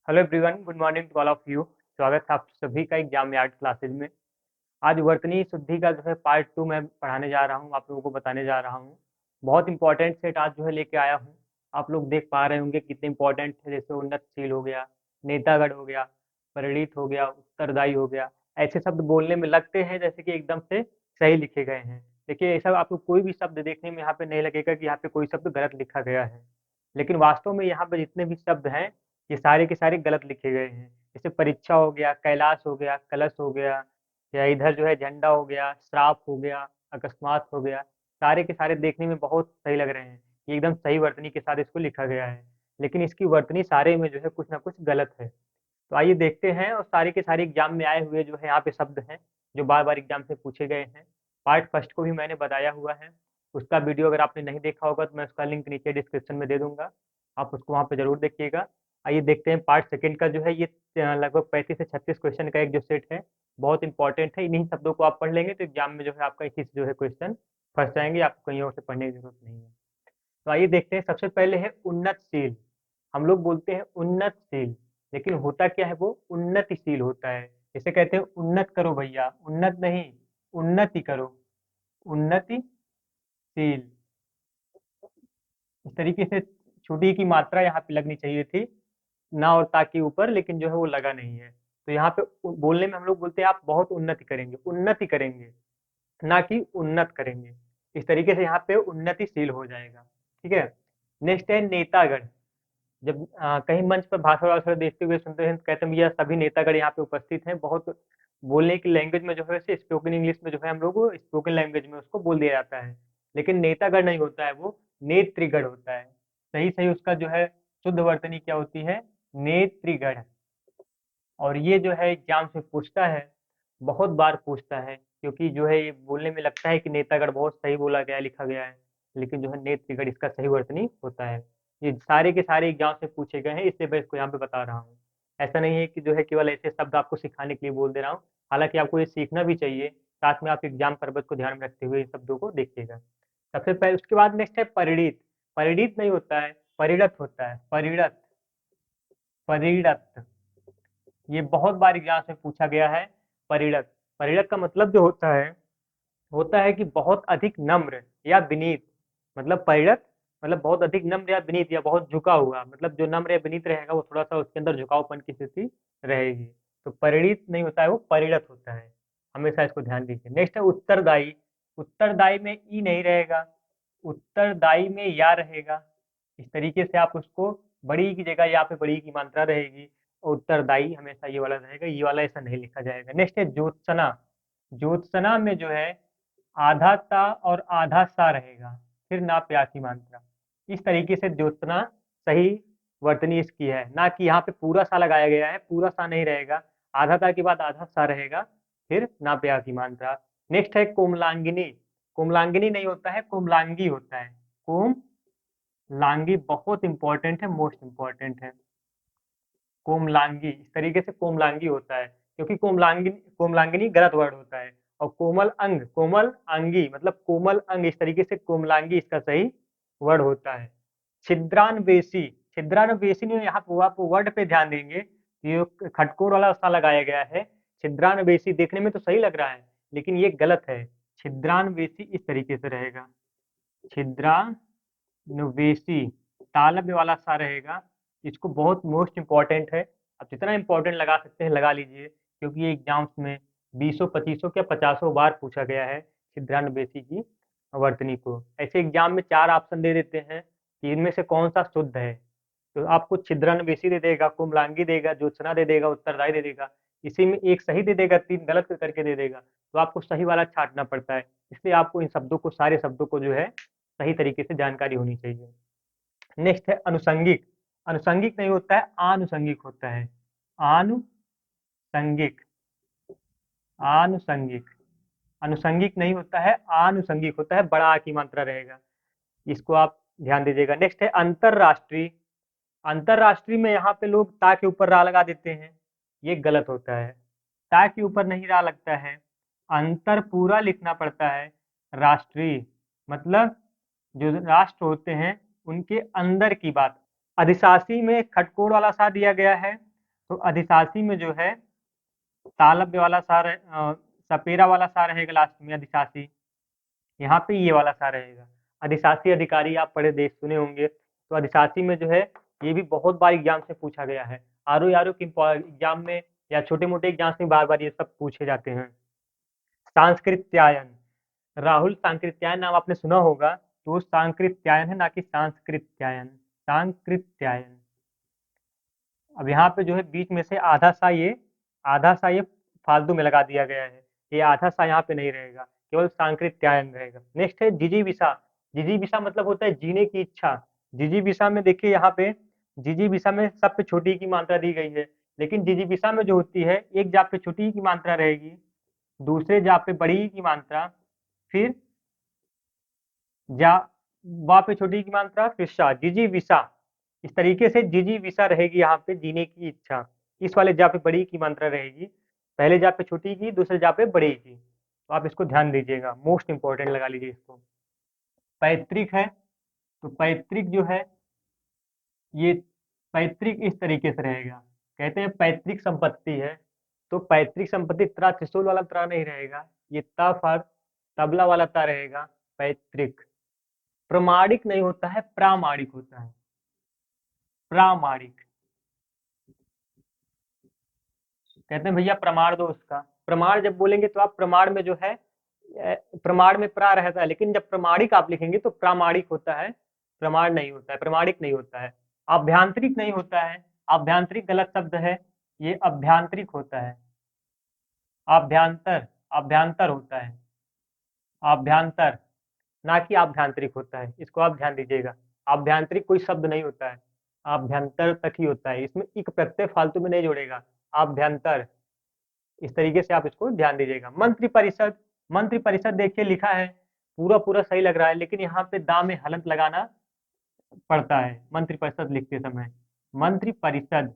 Hello everyone, good morning to all of you. स्वागत है आप सभी का एग्जाम में आर्ट क्लासेज में। आज वर्तनी शुद्धि का जो है पार्ट 2 मैं पढ़ाने जा रहा हूँ, आप लोगों को बताने जा रहा हूँ। बहुत इंपॉर्टेंट सेट आज जो है लेके आया हूँ। आप लोग देख पा रहे होंगे कितने इंपॉर्टेंट है, जैसे उन्नतशील हो गया, नेतागढ़ हो गया, परिणीत हो गया, उत्तरदायी हो गया। ऐसे शब्द बोलने में लगते हैं जैसे कि एकदम से सही लिखे गए हैं। देखिए, ऐसा आपको कोई भी शब्द देखने में यहाँ पे नहीं लगेगा कि यहाँ पे कोई शब्द गलत लिखा गया है, लेकिन वास्तव में यहाँ पे जितने भी शब्द हैं ये सारे के सारे गलत लिखे गए हैं। जैसे परीक्षा हो गया, कैलाश हो गया, कलश हो गया, या इधर जो है झंडा हो गया, श्राप हो गया, अकस्मात हो गया। सारे के सारे देखने में बहुत सही लग रहे हैं, ये एकदम सही वर्तनी के साथ इसको लिखा गया है, लेकिन इसकी वर्तनी सारे में जो है कुछ ना कुछ गलत है। तो आइए देखते हैं, और सारे के सारे एग्जाम में आए हुए जो है यहाँ पे शब्द हैं जो बार बार एग्जाम से पूछे गए हैं। पार्ट फर्स्ट को भी मैंने बताया हुआ है, उसका वीडियो अगर आपने नहीं देखा होगा तो मैं उसका लिंक नीचे डिस्क्रिप्शन में दे दूंगा, आप उसको वहाँ पे जरूर देखिएगा। आइए देखते हैं पार्ट सेकंड का जो है ये लगभग 35 से 36 क्वेश्चन का एक जो सेट है, बहुत इंपॉर्टेंट है। इन्हीं शब्दों को आप पढ़ लेंगे तो एग्जाम में जो है आपका इसी से जो है क्वेश्चन फंस जाएंगे, आपको कहीं और से पढ़ने की जरूरत नहीं है। तो आइए देखते हैं, सबसे पहले है उन्नतशील। हम लोग बोलते हैं उन्नतशील, लेकिन होता क्या है, वो उन्नतिशील होता है। इसे कहते हैं उन्नत करो भैया, उन्नत नहीं, उन्नति करो, उन्नतिशील। इस तरीके से छुट्टी की मात्रा यहाँ पे लगनी चाहिए थी, ना और ताकि ऊपर, लेकिन जो है वो लगा नहीं है। तो यहाँ पे बोलने में हम लोग बोलते हैं आप बहुत उन्नति करेंगे, उन्नति करेंगे, ना कि उन्नत करेंगे। इस तरीके से यहाँ पे उन्नतिशील हो जाएगा। ठीक है। नेक्स्ट है नेतागण। जब कहीं मंच पर भाषण वाषण देते हुए सुनते हैं तो कहते हैं भैया सभी नेतागण यहाँ पे उपस्थित हैं। बहुत बोलने की लैंग्वेज में जो है वैसे स्पोकन इंग्लिश में जो है हम लोग स्पोकन लैंग्वेज में उसको बोल दिया जाता है, लेकिन नेतागण नहीं होता है, वो नेत्रीगण होता है। सही सही उसका जो है शुद्ध वर्तनी क्या होती है, नेत्रीगण। और ये जो है एग्जाम से पूछता है, बहुत बार पूछता है, क्योंकि जो है ये बोलने में लगता है कि नेतागढ़ बहुत सही बोला गया है, लिखा गया है, लेकिन जो है नेत्रीगढ़ इसका सही वर्तनी होता है। ये सारे के सारे एग्जाम से पूछे गए हैं, इसलिए मैं इसको यहाँ पे बता रहा हूँ। ऐसा नहीं है कि जो है केवल ऐसे शब्द आपको सिखाने के लिए बोल दे रहा हूँ, हालांकि आपको ये सीखना भी चाहिए, साथ में आप एग्जाम पर्पज को ध्यान में रखते हुए इन शब्दों को देखिएगा। सबसे पहले उसके बाद नेक्स्ट है परिणीत। परिणीत नहीं होता है, परिणत होता है, परिणत, परिणत। ये बहुत बार एग्जाम में पूछा गया है। परिणत, परिणत का मतलब जो होता है कि बहुत अधिक नम्र या विनीत। मतलब परिणत मतलब बहुत अधिक नम्र या विनीत, या बहुत झुका हुआ, मतलब जो नम्र या विनीत रहेगा वो थोड़ा सा उसके अंदर झुकावपन की स्थिति रहेगी। तो परिणित नहीं होता है, वो परिणत होता है। हमेशा इसको ध्यान दीजिए। नेक्स्ट है उत्तरदायी। उत्तरदायी में ई नहीं रहेगा, उत्तरदायी में या रहेगा। इस तरीके से आप उसको बड़ी की जगह यहाँ पे बड़ी की मात्रा रहेगी, और उत्तरदायी हमेशा ये वाला रहेगा, ये वाला ऐसा नहीं लिखा जाएगा। नेक्स्ट है ज्योत्सना। ज्योत्सना में जो है आधा ता और आधा सा रहेगा, फिर ना प्या की मात्रा। इस तरीके से ज्योत्सना सही वर्तनी इसकी है, ना कि यहाँ पे पूरा सा लगाया गया है, पूरा सा नहीं रहेगा, आधा ता के बाद आधा सा रहेगा, फिर ना प्या की मात्रा। नेक्स्ट है कोमलांगिनी। कोमलांगिनी नहीं होता है, कोमलांगी होता है। कोमलांगी बहुत इंपॉर्टेंट है, मोस्ट इंपॉर्टेंट है। कोमलांगी, इस तरीके से कोमलांगी होता है, क्योंकि कोमलांगिनी गलत वर्ड होता है। और कोमल अंग, कोमल अंगी मतलब कोमल अंग, इस तरीके से कोमलांगी इसका सही वर्ड होता है। छिद्रान्वेषी, छिद्रान्वेषी में यहाँ पे आप वर्ड पे ध्यान देंगे, ये खटकोर वाला सा लगाया गया है। छिद्रान्वेषी देखने में तो सही लग रहा है, लेकिन ये गलत है। छिद्रान्वेषी इस तरीके से रहेगा, छिद्रान्वेषी तालव्य वाला सा रहेगा। इसको बहुत मोस्ट इंपॉर्टेंट है, आप जितना इंपॉर्टेंट लगा सकते हैं लगा लीजिए, क्योंकि ये एग्जाम्स में 20 25 क्या 50 बार पूछा गया है छिद्रान्वेषी की वर्तनी को। ऐसे एग्जाम में 4 ऑप्शन दे देते हैं कि इनमें से कौन सा शुद्ध है, तो आपको छिद्रान्वेषी दे देगा, कुमलांगी देगा, ज्योत्सना दे देगा, उत्तरदायी दे देगा। इसी में एक सही दे देगा, 3 गलत करके दे देगा, तो आपको सही वाला छांटना पड़ता है। इसलिए आपको इन शब्दों को, सारे शब्दों को जो है सही तरीके से जानकारी होनी चाहिए। नेक्स्ट है अनुसंगिक। अनुसंगिक नहीं होता है, आनुसंगिक होता है। आनुसंगिक, आनुसंगिक, अनुसंगिक नहीं होता है, आनुसंगिक होता है, बड़ा आ की मात्रा रहेगा। इसको आप ध्यान दीजिएगा। नेक्स्ट है अंतरराष्ट्रीय। अंतरराष्ट्रीय में यहाँ पे लोग ता के ऊपर रा लगा देते हैं, ये गलत होता है। ता के ऊपर नहीं रा लगता है, अंतर पूरा लिखना पड़ता है। राष्ट्रीय मतलब जो राष्ट्र होते हैं उनके अंदर की बात। अधिशासी में खटकोर वाला सा दिया गया है, तो अधिशासी में जो है तालव्य वाला सा सपेरा वाला सा रहेगा लास्ट में अधिशासी। यहाँ पे ये वाला सा रहेगा। अधिशासी अधिकारी आप पढ़े देख सुने होंगे। तो अधिशासी में जो है ये भी बहुत बार एग्जाम से पूछा गया है। आर ओ के एग्जाम में या छोटे मोटे एग्जाम में बार बार ये सब पूछे जाते हैं। सांस्कृत्यायन, राहुल सांकृत्यायन नाम आपने सुना होगा, तो सांकृत्यायन है ना कि सांस्कृत्यायन। सांकृत्यायन। अब यहाँ पे जो है बीच में से आधा सा ये फालतू में लगा दिया गया है। ये आधा सा यहाँ पे नहीं रहेगा, केवल सांकृत्यायन रहेगा। नेक्स्ट है जिजीविषा। जिजीविषा मतलब होता है जीने की इच्छा। जिजीविषा में देखिए यहाँ पे जिजीविषा में सब पे छोटी की मात्रा दी गई है, लेकिन जिजीविषा में जो होती है एक जाप पे छोटी की मात्रा रहेगी, दूसरे जाप पे बड़ी की मात्रा, फिर जा वा पे छोटी की मात्रा, फिर सा, जिजीविषा। इस तरीके से जिजीविषा रहेगी यहाँ पे जीने की इच्छा। इस वाले जा पे बड़ी की मात्रा रहेगी, पहले जा पे छोटी की, दूसरे जा पे बड़ी की। तो आप इसको ध्यान दीजिएगा, मोस्ट इंपॉर्टेंट लगा लीजिए इसको। पैतृक है, तो पैतृक जो है ये पैतृक इस तरीके से रहेगा। कहते हैं पैतृक संपत्ति है, तो पैतृक संपत्ति त्रा त्रिशूल वाला त्रा नहीं रहेगा, ये ता फर तबला वाला ता रहेगा। पैतृक। प्रमाणिक नहीं होता है, प्रामाणिक होता है। प्रामाणिक। कहते हैं भैया प्रमाण दो उसका। प्रमाण जब बोलेंगे तो आप प्रमाण में जो है प्रमाण में प्रा रहता है, लेकिन जब प्रमाणिक आप लिखेंगे तो प्रामाणिक होता है, प्रमाण नहीं होता है, प्रमाणिक नहीं होता है। आभ्यांतरिक नहीं होता है, आभ्यांतरिक गलत शब्द है, ये अभ्यांतरिक होता है। आभ्यांतर, आभ्यांतर होता है, आभ्यांतर, ना कि आभ्यांतरिक होता है। इसको आप ध्यान दीजिएगा। आभ्यांतरिक कोई शब्द नहीं होता है, आभ्यंतर तक ही होता है। इसमें इक प्रत्यय फालतू में नहीं जोड़ेगा, आभ्यंतर। इस तरीके से आप इसको ध्यान दीजिएगा। मंत्रिपरिषद, मंत्रिपरिषद देखिए लिखा है, पूरा पूरा सही लग रहा है, लेकिन यहाँ पे दा में हलंत लगाना पड़ता है मंत्रिपरिषद लिखते समय। मंत्रिपरिषद,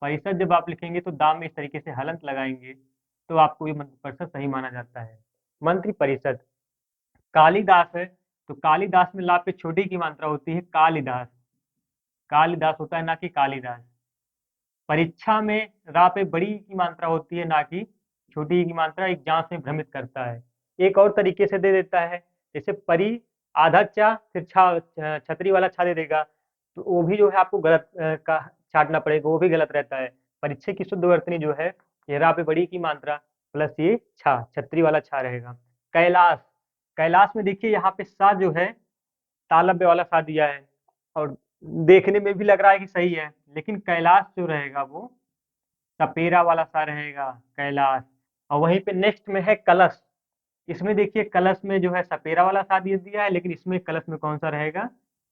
परिषद जब आप लिखेंगे तो दा में इस तरीके से हलंत लगाएंगे, तो आपको ये मंत्रिपरिषद सही माना जाता है। मंत्रिपरिषद। कालिदास है, तो कालिदास में ला पे छोटी की मात्रा होती है, कालिदास। कालिदास होता है, ना कि कालिदास। परीक्षा में रा पे बड़ी की मात्रा होती है, ना कि छोटी की मात्रा, एग्जाम में भ्रमित करता है। एक और तरीके से दे देता है, जैसे परी आधा चा फिर छा छतरी वाला छा दे देगा, तो वो भी जो है आपको गलत का छाटना पड़ेगा, वो भी गलत रहता है। परीक्षा की शुद्ध वर्तनी जो है ये रा पे बड़ी की मात्रा प्लस ये छा, छतरी वाला छा रहेगा। कैलाश, कैलाश में देखिए यहाँ पे सा जो है तालव्य वाला सा दिया है, और देखने में भी लग रहा है कि सही है, लेकिन कैलाश जो रहेगा वो सपेरा वाला सा रहेगा, कैलाश। और वहीं पे नेक्स्ट में है कलश। इसमें देखिए कलश में जो है सपेरा वाला सा दे दिया है, लेकिन इसमें कलश में कौन सा रहेगा,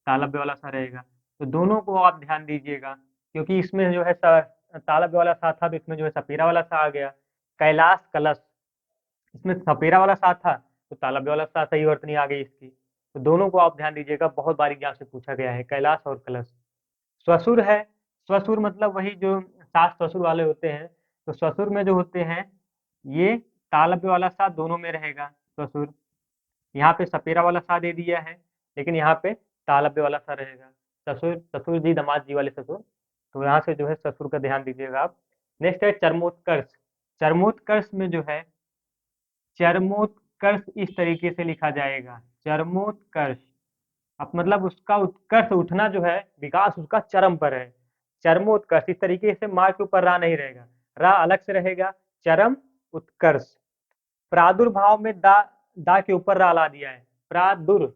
तालव्य वाला सा रहेगा। तो दोनों को आप ध्यान दीजिएगा, क्योंकि इसमें जो है तालव्य वाला सा था, तो इसमें जो है सपेरा वाला सा आ गया। कैलाश कलश, इसमें सपेरा वाला सा था, तो तालव्य वाला सा सही वर्तनी आ गई इसकी। तो दोनों को आप ध्यान दीजिएगा, बहुत बार एग्जाम से पूछा गया है, कैलाश और कलश। श्वशुर है, श्वशुर मतलब वही जो सास ससुर वाले होते हैं, तो श्वशुर में जो होते हैं ये तालव्य वाला सा दोनों में रहेगा। श्वशुर, यहाँ पे सपेरा वाला सा दे दिया है, लेकिन यहाँ पे तालव्य वाला सा रहेगा। ससुर, ससुर जी दामाद जी वाले ससुर, तो यहाँ से जो है ससुर का ध्यान दीजिएगा आप। नेक्स्ट है चरमोत्कर्ष। चरमोत्कर्ष में जो है चरमोत्कर्ष इस तरीके से लिखा जाएगा, चरमोत्कर्ष। अब मतलब उसका उत्कर्ष उठना जो है, विकास उसका चरम पर है। चरमोत्कर्ष, इस तरीके से माँ के ऊपर रा नहीं रहेगा, रा अलग से रहेगा। चरम उत्कर्ष। प्रादुर्भाव में दा के ऊपर रा ला दिया है, प्रादुर,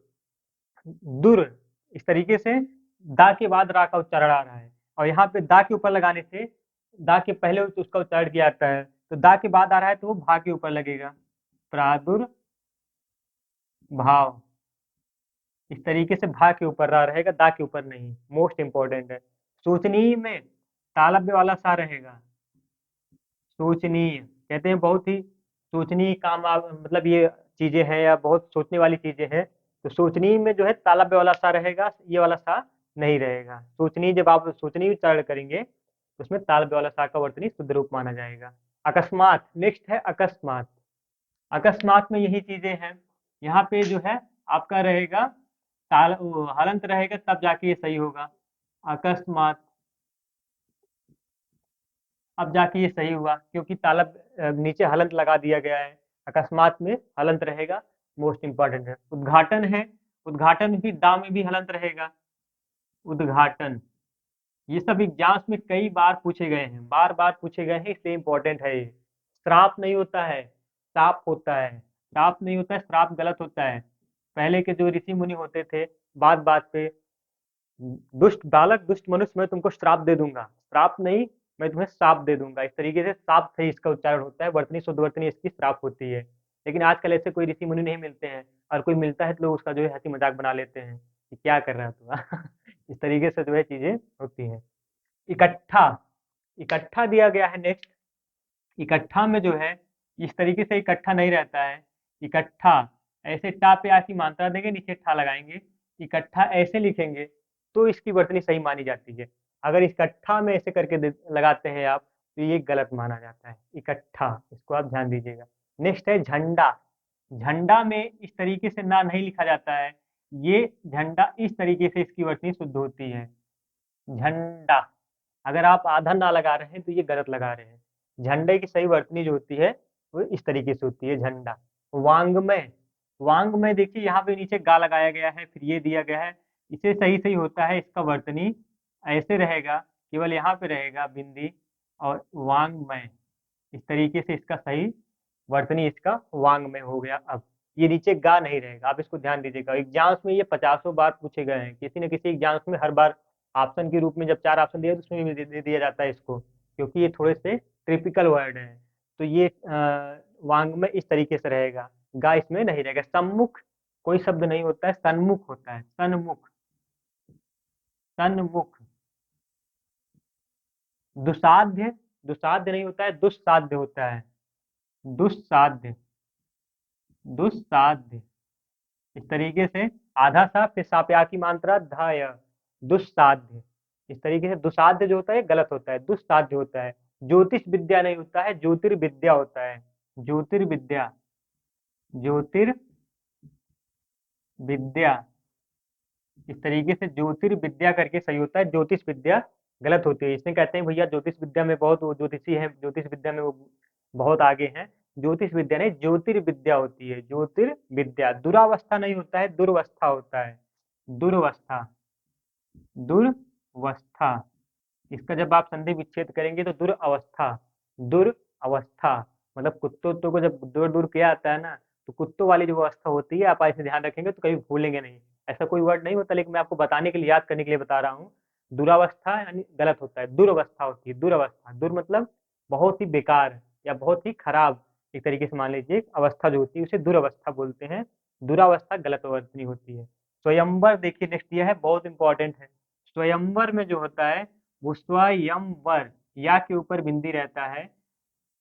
दुर। इस तरीके से दा के बाद रा का उच्चारण आ रहा है, और यहाँ पे दा के ऊपर लगाने से दा के पहले उसका उच्चारण किया जाता है, तो दा के बाद आ रहा है तो वो भा के ऊपर लगेगा, प्रादुर्भाव। इस तरीके से भा के ऊपर रा रहेगा, दा के ऊपर नहीं, मोस्ट इंपॉर्टेंट है। सोचनीय में तालव्य वाला सा रहेगा, सोचनीय। कहते हैं बहुत ही सोचनीय काम मतलब ये चीजें हैं या बहुत सोचने वाली चीजें हैं, तो सोचनीय में जो है तालव्य वाला सा रहेगा, ये वाला सा नहीं रहेगा। सोचनीय, जब आप सोचनीय उच्चारण करेंगे तो उसमें तालव्य वाला सा का वर्तनी शुद्ध रूप माना जाएगा। अकस्मात, नेक्स्ट है अकस्मात। अकस्मात में यही चीजें हैं, यहाँ पे जो है आपका रहेगा हलंत रहेगा, तब जाके ये सही होगा। अकस्मात, अब जाके ये सही हुआ क्योंकि ताला नीचे हलंत लगा दिया गया है, अकस्मात में हलंत रहेगा, मोस्ट इंपॉर्टेंट है। उद्घाटन है, उद्घाटन भी दा में भी हलंत रहेगा, उद्घाटन। ये सब एग्जाम्स में कई बार पूछे गए हैं, बार बार पूछे गए हैं, इसलिए इंपॉर्टेंट है ये। श्राप नहीं होता है, शाप होता है। श्राप नहीं होता है, श्राप गलत होता है। पहले के जो ऋषि मुनि होते थे, बात बात पे, दुष्ट बालक दुष्ट मनुष्य मैं तुमको श्राप दे दूंगा, श्राप नहीं, मैं तुम्हें शाप दे दूंगा, इस तरीके से शाप से इसका उच्चारण होता है, वर्तनी शुद्ध वर्तनी इसकी श्राप होती है। लेकिन आजकल ऐसे कोई ऋषि मुनि नहीं मिलते हैं, और कोई मिलता है तो लोग उसका जो है हंसी मजाक बना लेते हैं कि क्या कर रहा है तू इस तरीके से जो है चीजें होती हैं। इकट्ठा, इकट्ठा दिया गया है नेक्स्ट। इकट्ठा में जो है इस तरीके से इकट्ठा नहीं रहता है। इकट्ठा ऐसे टा पे आ की मात्रा देंगे, नीचे ठा लगाएंगे, इकट्ठा ऐसे लिखेंगे तो इसकी वर्तनी सही मानी जाती है। अगर इकट्ठा में ऐसे करके लगाते हैं आप तो ये गलत माना जाता है। इकट्ठा, इसको आप ध्यान दीजिएगा। नेक्स्ट है झंडा। झंडा में इस तरीके से ना नहीं लिखा जाता है, ये झंडा इस तरीके से इसकी वर्तनी शुद्ध होती है। झंडा, अगर आप आधा ना लगा रहे हैं तो ये गलत लगा रहे हैं। झंडे की सही वर्तनी जो होती है वो इस तरीके से होती है, झंडा। वांग्मय, वांग्मय देखिए यहाँ पे नीचे गा लगाया गया है, फिर ये दिया गया है, इसे सही सही होता है, इसका वर्तनी ऐसे रहेगा, केवल यहाँ पे रहेगा बिंदी, और वांग्मय, इस तरीके से इसका सही वर्तनी इसका वांग्मय हो गया। अब ये नीचे गा नहीं रहेगा, आप इसको ध्यान दीजिएगा। एग्जाम्स में ये 50 बार पूछे गए हैं, किसी न किसी एग्जाम्स में हर बार ऑप्शन के रूप में, जब 4 ऑप्शन दिए तो उसमें भी दे दिया जाता है इसको, क्योंकि ये थोड़े से ट्रिपिकल वर्ड है। तो ये वांग में इस तरीके से रहेगा, गा इसमें नहीं रहेगा। सम्मुख कोई शब्द नहीं होता है, सन्मुख होता है, सन्मुख, सन्मुख। दुसाध्य, दुसाध्य नहीं होता है, दुस्साध्य होता है, दुस्साध्य, दुस्साध्य। इस तरीके से आधा सा, फिर साप्या की मात्रा धाय, दुस्साध्य। इस तरीके से दुसाध्य जो होता है गलत होता है, दुस्साध्य होता है। ज्योतिष विद्या नहीं होता है, ज्योतिर्विद्या होता है, ज्योतिर्विद्या, ज्योतिर्विद्या। इस तरीके से ज्योतिर्विद्या करके सही होता है, ज्योतिष विद्या गलत होती है। इसमें कहते हैं भैया ज्योतिष विद्या में बहुत वो ज्योतिषी है, ज्योतिष विद्या में वो बहुत आगे हैं। ज्योतिष विद्या नहीं, ज्योतिर्विद्या होती है, ज्योतिर्विद्या। दुरावस्था नहीं होता है, दुर्वस्था होता है, दुर्वस्था, दुर्वस्था। इसका जब आप संधि विच्छेद करेंगे तो दुरावस्था, दुरावस्था, मतलब कुत्तों उत्तों को जब दूर दूर किया जाता है ना, तो कुत्तों वाली जो अवस्था होती है, आप ऐसे ध्यान रखेंगे तो कभी भूलेंगे नहीं। ऐसा कोई वर्ड नहीं होता, लेकिन मैं आपको बताने के लिए, याद करने के लिए बता रहा हूँ। दुरावस्था यानी गलत होता है, दुरावस्था होती है, दुरावस्था। दुर मतलब बहुत ही बेकार या बहुत ही खराब, एक तरीके से मान लीजिए अवस्था जो होती है उसे दुरावस्था बोलते हैं। दुरावस्था गलत वर्तनी होती है। स्वयंवर देखिए नेक्स्ट, ये है बहुत इंपॉर्टेंट है। स्वयंवर में जो होता है वो स्वयंवर, या के ऊपर बिंदी रहता है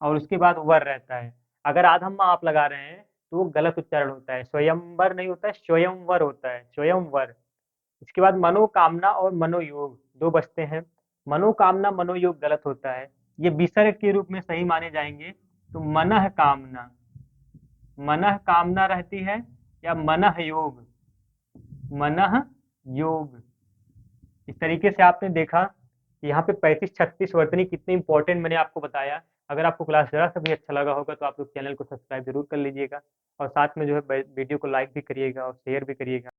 और उसके बाद वर रहता है। अगर आधम्मा आप लगा रहे हैं तो वो गलत उच्चारण होता है, स्वयंवर नहीं होता है, स्वयंवर होता है, स्वयंवर। इसके बाद मनोकामना और मनोयोग दो बचते हैं। मनोकामना मनोयोग गलत होता है, ये विसर्ग के रूप में सही माने जाएंगे। तो मनः कामना, मनः कामना रहती है, या मनः योग, मनः योग। इस तरीके से आपने देखा कि यहाँ पे 35-36 वर्तनी कितने इंपॉर्टेंट मैंने आपको बताया। अगर आपको क्लास जरा सा भी अच्छा लगा होगा तो आप लोग चैनल को सब्सक्राइब जरूर कर लीजिएगा, और साथ में जो है वीडियो को लाइक भी करिएगा और शेयर भी करिएगा।